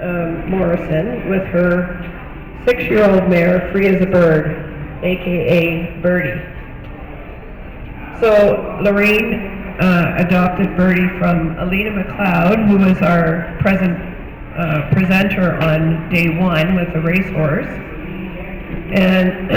Morrison with her 6-year-old mare, Free as a Bird, aka Birdie. So Lorraine adopted Birdie from Alina McLeod, who was our presenter on day one with the racehorse. And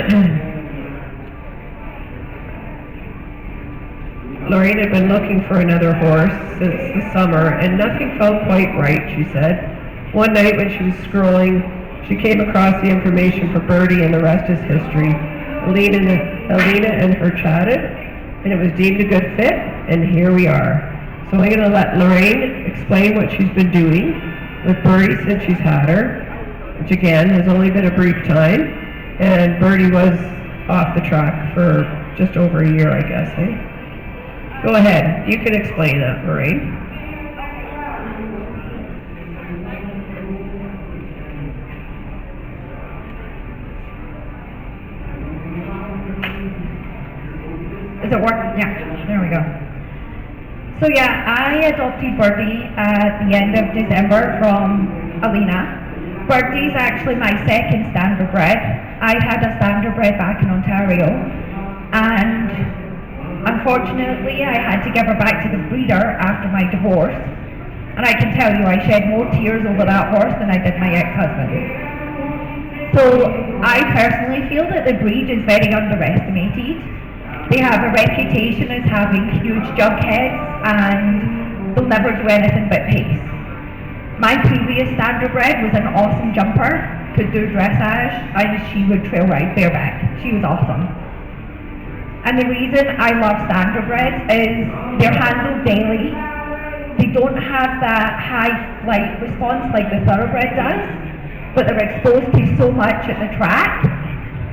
Lorraine had been looking for another horse since the summer, and nothing felt quite right, she said. One night when she was scrolling, she came across the information for Birdie, and the rest is history. Alina and her chatted, and it was deemed a good fit, and here we are. So I'm going to let Lorraine explain what she's been doing with Birdie since she's had her, which again has only been a brief time, and Birdie was off the track for just over a year, I guess, eh? Go ahead, you can explain that, Lorraine. Is it working? Yeah, there we go. So yeah, I adopted Birdie at the end of December from Alina. Birdie's actually my second Standardbred. I had a Standardbred back in Ontario, and unfortunately I had to give her back to the breeder after my divorce. And I can tell you, I shed more tears over that horse than I did my ex-husband. So I personally feel that the breed is very underestimated. They have a reputation as having huge jug heads, and they'll never do anything but pace. My previous Standardbred was an awesome jumper, could do dressage, and she would trail ride bareback. She was awesome. And the reason I love Standardbreds is they're handled daily. They don't have that high flight response like the Thoroughbred does, but they're exposed to so much at the track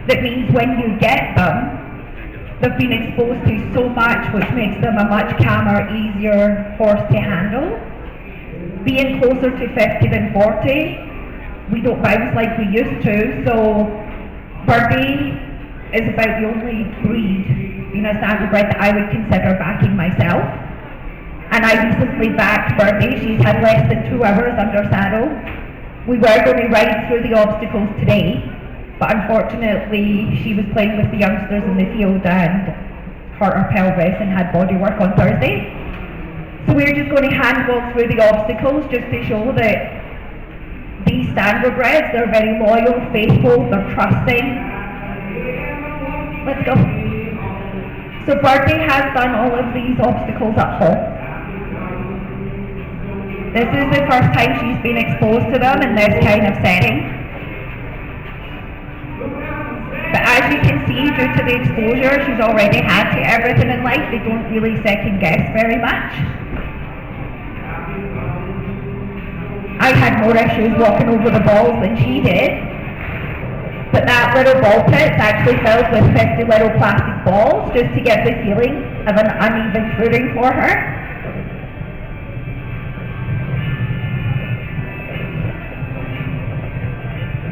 that means when you get them, they've been exposed to so much, which makes them a much calmer, easier horse to handle. Being closer to 50 than 40, we don't bounce like we used to, so Birdie is about the only breed, Standardbred that I would consider backing myself. And I recently backed Birdie. She's had less than 2 hours under saddle. We were going to ride through the obstacles today, but unfortunately she was playing with the youngsters in the field and hurt her pelvis and had body work on Thursday. So we're just going to hand walk through the obstacles just to show that these Standardbreds, they're very loyal, faithful, they're trusting. Let's go. So Birdie has done all of these obstacles at home. This is the first time she's been exposed to them in this kind of setting. But as you can see, due to the exposure she's already had to everything in life, they don't really second guess very much. I had more issues walking over the balls than she did. But that little ball pit's actually filled with 50 little plastic balls just to get the feeling of an uneven footing for her.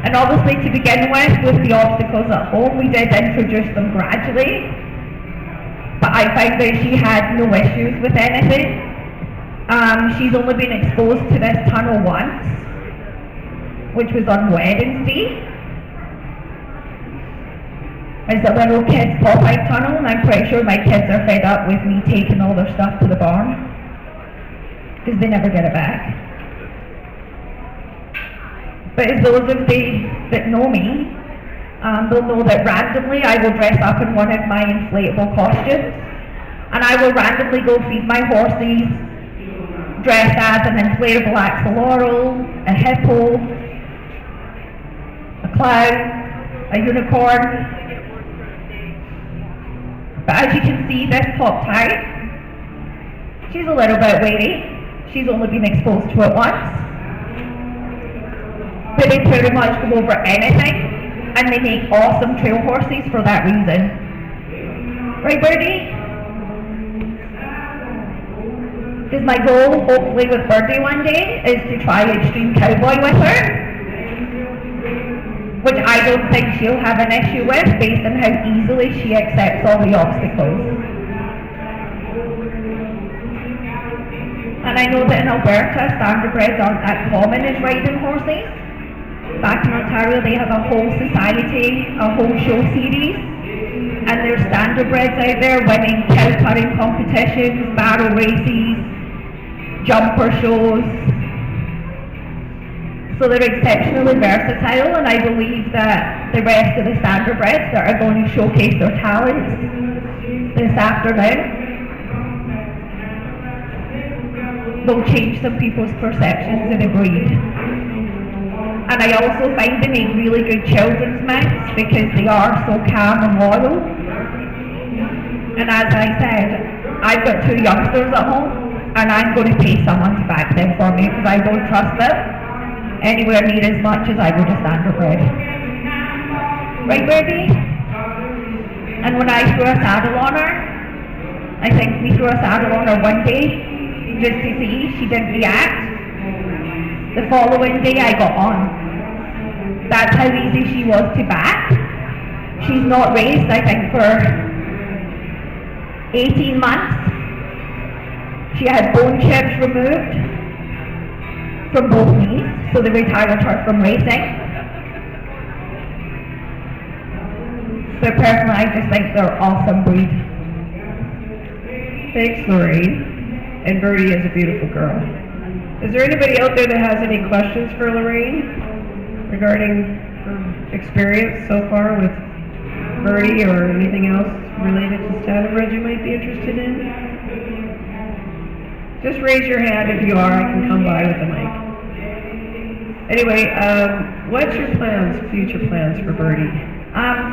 And obviously to begin with the obstacles at home, we did introduce them gradually. But I found that she had no issues with anything. She's only been exposed to this tunnel once, which was on Wednesday. It's a little kids pop-out tunnel, and I'm pretty sure my kids are fed up with me taking all their stuff to the barn, because they never get it back. But as those of you that know me, they'll know that randomly I will dress up in one of my inflatable costumes, and I will randomly go feed my horses, dressed as an inflatable axolotl, a hippo, a clown, a unicorn. But as you can see, this top tight, she's a little bit weighty. She's only been exposed to it once. But they pretty much go over anything, and they make awesome trail horses for that reason. Right, Birdie? Because my goal, hopefully with Birdie one day, is to try Extreme Cowboy with her, which I don't think she'll have an issue with based on how easily she accepts all the obstacles. And And I know that in Alberta, standardbreds aren't that common as riding horses. Back in Ontario, they have a whole society, a whole show series, and there's standardbreds out there winning cow cutting competitions, barrel races, jumper shows. So they're exceptionally versatile, and I believe that the rest of the standardbreds that are going to showcase their talents this afternoon will change some people's perceptions of the breed. And I also find they make really good children's mounts because they are so calm and loyal. And as I said, I've got 2 youngsters at home, and I'm going to pay someone to back them for me because I don't trust them anywhere near as much as I would a standardbred. Right, Birdie? And when I threw a saddle on her, I think we threw a saddle on her one day just to see she didn't react. The following day I got on. That's how easy she was to back. She's not raced, I think, for 18 months. She had bone chips removed from both knees, so they retired her from racing. So personally, I just think they're an awesome breed. Thanks, Lorraine. And Birdie is a beautiful girl. Is there anybody out there that has any questions for Lorraine regarding her experience so far with Birdie or anything else related to standardbred you might be interested in? Just raise your hand if you are. I can come by with a mic. Anyway, what's your plans, future plans for Birdie?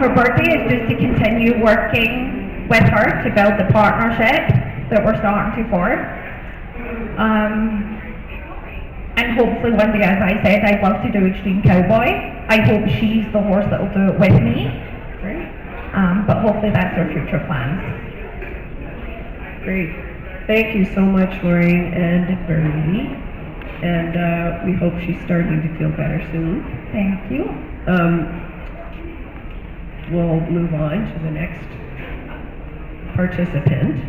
For Birdie, it's just to continue working with her to build the partnership that we're starting to form. And hopefully one day, as I said, I'd love to do Extreme Cowboy. I hope she's the horse that will do it with me. Great. But hopefully that's our future plans. Great. Thank you so much, Lorraine and Birdie. And we hope she's starting to feel better soon. Thank you. We'll move on to the next participant.